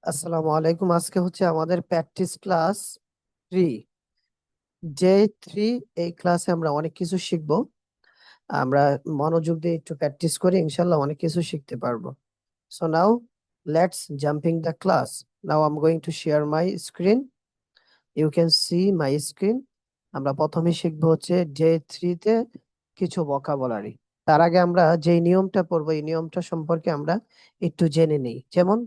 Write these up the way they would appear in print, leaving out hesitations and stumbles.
আসসালামু আলাইকুম। আজকে হচ্ছে আমাদের প্র্যাকটিস ক্লাস 3। যে 3 এই ক্লাসে আমরা অনেক কিছু শিখব। আমরা মনোযোগ দিয়ে একটু প্র্যাকটিস করি, ইনশাল্লাহ অনেক কিছু শিখতে পারবো। So now let's jumping the class. Now I am going to share my screen. You can see my screen. আমরা প্রথমে শিখবো হচ্ছে ডে 3 তে কিছু ভোকাবুলারি। তার আগে আমরা যে নিয়মটা পড়বো এই নিয়মটা সম্পর্কে আমরা একটু জেনে নিই। যেমন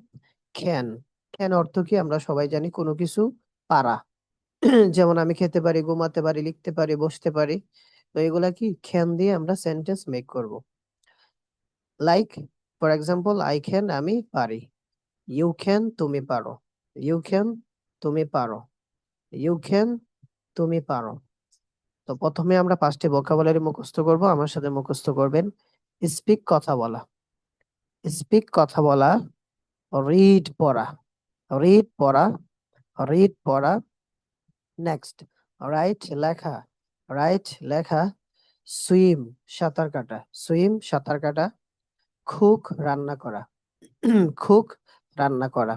ক্যান। ক্যান অর্থ কি আমরা সবাই জানি, কোনো কিছু পারা। যেমন আমি খেতে পারি, ঘুমাতে পারি, লিখতে পারি, বসতে পারি। তো এগুলা কি ক্যান দিয়ে আমরা সেন্টেন্স মেক করব। Like for example, I can আমি পারি, ইউ ক্যান তুমি পারো, ইউ ক্যান তুমি পারো, ইউ ক্যান তুমি পারো। তো প্রথমে আমরা 5টি ভোকাবুলারি মুখস্থ করব, আমার সাথে মুখস্থ করবেন। স্পিক কথা বলা, স্পিক কথা বলা। রিড পড়া, রিড পড়া, রিড পড়া। নেক্সট রাইট লেখা, রাইট লেখা। সুইম সাঁতার কাটা, সুইম সাঁতার কাটা। কুক রান্না করা, কুক রান্না করা।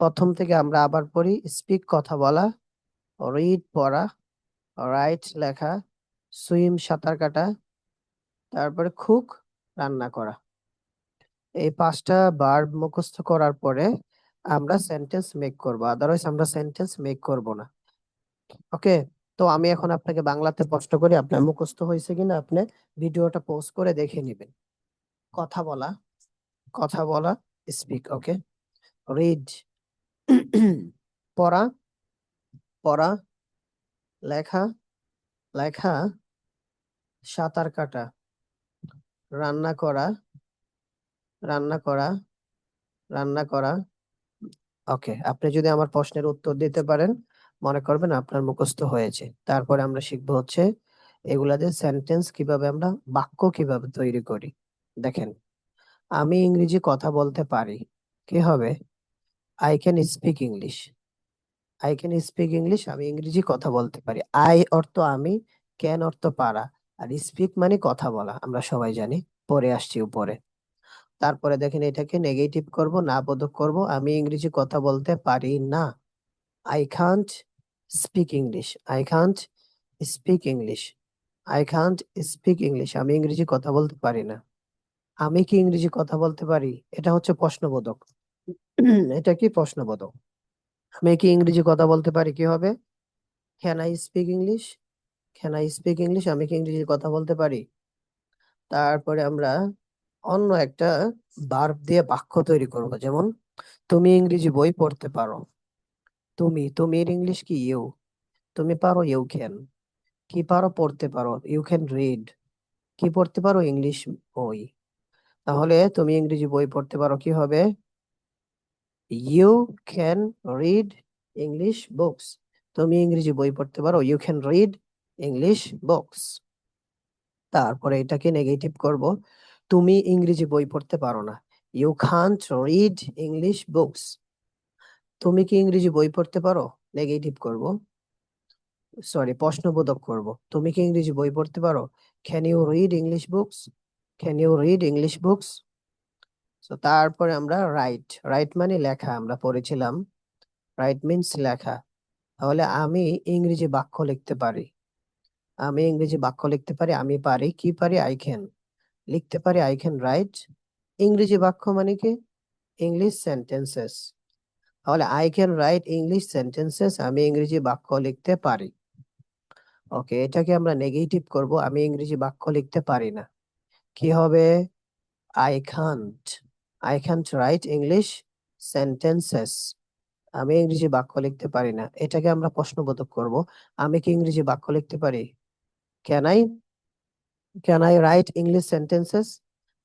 প্রথম থেকে আমরা আবার পড়ি। স্পিক কথা বলা, রিড পড়া, রাইট লেখা, সুইম সাঁতার কাটা, তারপরে কুক রান্না করা। এই 5টা ভার্ব মুখস্থ করার পরে আমরা সেন্টেন্স মেক করব, আদারওয়াইজ আমরা সেন্টেন্স মেক করব না। ওকে। তো আমি এখন আপনাকে বাংলাতে প্রশ্ন করি, আপনার মুখস্থ হয়েছে কিনা আপনি ভিডিওটা পজ করে দেখে নেবেন। কথা বলা, কথা বলা, স্পিক। ওকে। রিড পড়া, পড়া। লেখা, লেখা। সাঁতার কাটা, রান্না করা, রান্না করা, রান্না করা। ওকে, আপনি যদি আমার প্রশ্নের উত্তর দিতে পারেন মনে করবেন আপনার মুখস্থ হয়েছে। তারপরে আমরা শিখবো হচ্ছে এগুলা দিয়ে সেন্টেন্স কিভাবে, আমরা বাক্য কিভাবে তৈরি করি। দেখেন, আমি ইংরেজি কথা বলতে পারি, কি হবে? I can speak English, I can speak English. আমি ইংরেজি কথা বলতে পারি। আই অর্থ আমি, ক্যান অর্থ পারা, আর স্পিক মানে কথা বলা, আমরা সবাই জানি। পরে আসছি উপরে। তারপরে দেখেন এটাকে নেগেটিভ করব, না বোধক করব। আমি ইংরেজি কথা বলতে পারি না, I can't speak English, I can't speak English, I can't speak English. আমি ইংরেজি কথা বলতে পারি না। আমি কি ইংরেজি কথা বলতে পারি? এটা হচ্ছে প্রশ্নবোধক। এটা কি প্রশ্নবোধক। আমি কি ইংরেজি কথা বলতে পারি, কি হবে? Can I speak English, can I speak English. আমি কি ইংরেজি কথা বলতে পারি? তারপরে আমরা অন্য একটা ভার্ব দিয়ে বাক্য তৈরি করব। যেমন তুমি ইংরেজি বই পড়তে পারো। তুমি, তুমি এর ইংলিশ কি? ইউ। তুমি পারো, ইউ ক্যান। কি পারো? পড়তে পারো, ইউ ক্যান রিড। কি পড়তে পারো? ইংলিশ বই। তাহলে তুমি ইংরেজি বই পড়তে পারো, কি হবে? You can read English books. তুমি ইংরেজি বই পড়তে পারো, you can read English books. তারপরে এটাকে নেগেটিভ করব। তুমি ইংরেজি বই পড়তে পারো না, you can't read English books. তুমি কি ইংরেজি বই পড়তে পারো? নেগেটিভ করব, সরি প্রশ্নবোধক করব। তুমি কি ইংরেজি বই পড়তে পারো? Can you read English books, can you read English books. তো তারপরে আমরা রাইট, রাইট মানে লেখা, আমরা পড়েছিলাম। রাইট মিন্স লেখা। তাহলে আমি ইংরেজি বাক্য লিখতে পারি, আমি ইংরেজি বাক্য লিখতে পারি। আমি পারি, কি পারি? I can. লিখতে পারি, আই ক্যান রাইট ইংরেজি বাক্য মানে কি? English sentences. তাহলে I can write English sentences, আমি ইংরেজি বাক্য লিখতে পারি। ওকে, এটাকে আমরা নেগেটিভ করব। আমি ইংরেজি বাক্য লিখতে পারি না, কি হবে? I can't, I can't right English sentences. আমি ইংরেজি বাক্য লিখতে পারি না। এটাকে আমরা প্রশ্নবোধক করব। আমি কি ইংরেজি বাক্য লিখতে পারি? Can I, can I right English sentences,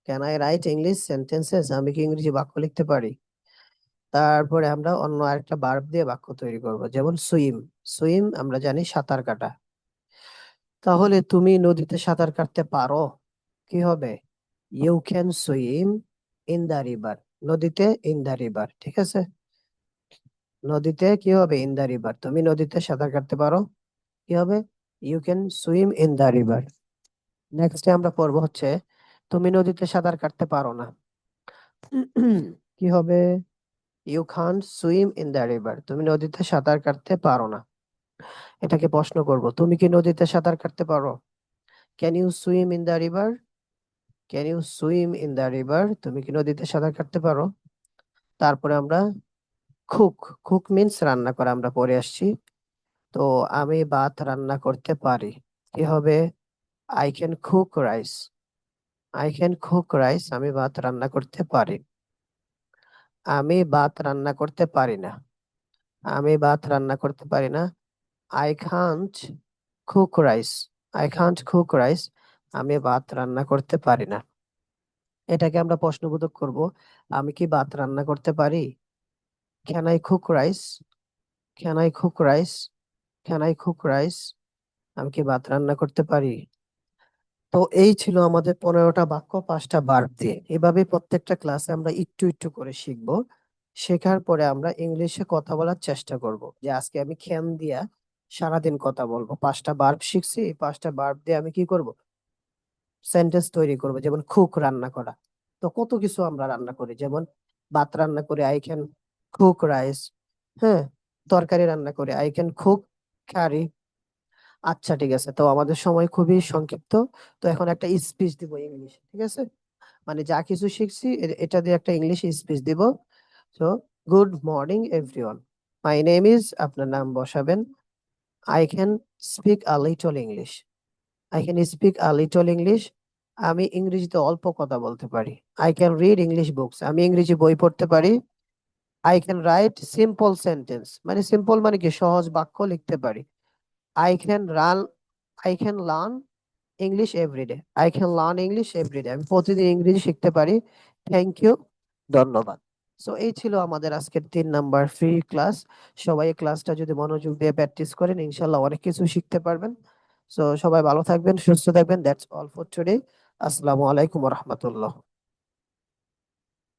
can I right English sentences. আমি কি ইংরেজি বাক্য লিখতে পারি? তারপরে আমরা অন্য আরেকটা ভার্ব দিয়ে বাক্য তৈরি করব। যেমন সুইম, সুইম আমরা জানি সাঁতার কাটা। তাহলে তুমি নদীতে সাঁতার কাটতে পারো, কি হবে? You can swim in the river. নদীতে, ইন দা রিভার, ঠিক আছে। নদীতে কি হবে? In the river. তুমি নদীতে সাঁতার কাটতে পারো, কি হবে? You can swim in the river. Next আমরা পড়বো হচ্ছে তুমি নদীতে সাঁতার কাটতে পারো না, কি হবে? You can't swim in the river, তুমি নদীতে সাঁতার কাটতে পারো না। এটাকে প্রশ্ন করব, তুমি কি নদীতে সাঁতার কাটতে পারো? Can you swim in the river? Can you swim in the river, তুমি কি নদীতে সাঁতার কাটতে পারো? তারপরে আমরা কুক, কুক মিন্স রান্না করা, আমরা পড়ে আসছি। তো আমি ভাত রান্না করতে পারি, কি হবে? I can cook rice. I can cook rice, আমি ভাত রান্না করতে পারি। আমি ভাত রান্না করতে পারি না। আমি ভাত রান্না করতে পারি না। I can't cook rice. I can't cook rice, আমি ভাত রান্না করতে পারি না। এটাকে আমরা প্রশ্নবোধক করব, আমি কি ভাত রান্না করতে পারি? Can I cook rice? Can I cook rice? Can I cook rice, আমি কি ভাত রান্না করতে পারি? তো এই ছিল আমাদের 15টা বাক্য 5টা ভার্ব দিয়ে। এভাবে প্রত্যেকটা ক্লাসে আমরা একটু একটু করে শিখবো। শেখার পরে আমরা ইংলিশে কথা বলার চেষ্টা করব। যে আজকে আমি ক্যান দিয়া সারাদিন কথা বলবো, 5টা ভার্ব শিখছি, এই 5টা ভার্ব দিয়ে আমি কি করব? সেন্টেন্স তৈরি করব। যেমন কুক, রান্না করা। তো কত কিছু আমরা রান্না করি, যেমন ভাত রান্না করি, আই ক্যান কুক রাইস। হ্যাঁ, তরকারি রান্না করি, আই ক্যান কুক কারি। আচ্ছা ঠিক আছে, তো আমাদের সময় খুবই সংক্ষিপ্ত। তো এখন একটা স্পিচ দিব ইংলিশ, ঠিক আছে? মানে যা কিছু শিখছি এটা দিয়ে একটা ইংলিশ স্পিচ দিব। তো good morning everyone, my name is, আপনার নাম বসাবেন। I can speak a little English. I can speak a little English, আমি ইংরেজিতে অল্প কথা বলতে পারি। I can read English books, আমি ইংরেজি বই পড়তে পারি। I can write simple sentence, মানে সিম্পল মানে কি, সহজ বাক্য লিখতে পারি। I can run, I can learn English everyday. I can learn English everyday, আমি প্রতিদিন ইংরেজি শিখতে পারি। থ্যাংক ইউ, ধন্যবাদ। সো এই ছিল আমাদের আজকের 3 নাম্বার ফ্রি ক্লাস। সবাই এই ক্লাসটা যদি মনোযোগ দিয়ে প্র্যাকটিস করেন, ইনশাল্লাহ অনেক কিছু শিখতে পারবেন। সো সবাই ভালো থাকবেন, সুস্থ থাকবেন। That's all for today. আসসালামু আলাইকুম রহমতুল্লাহ।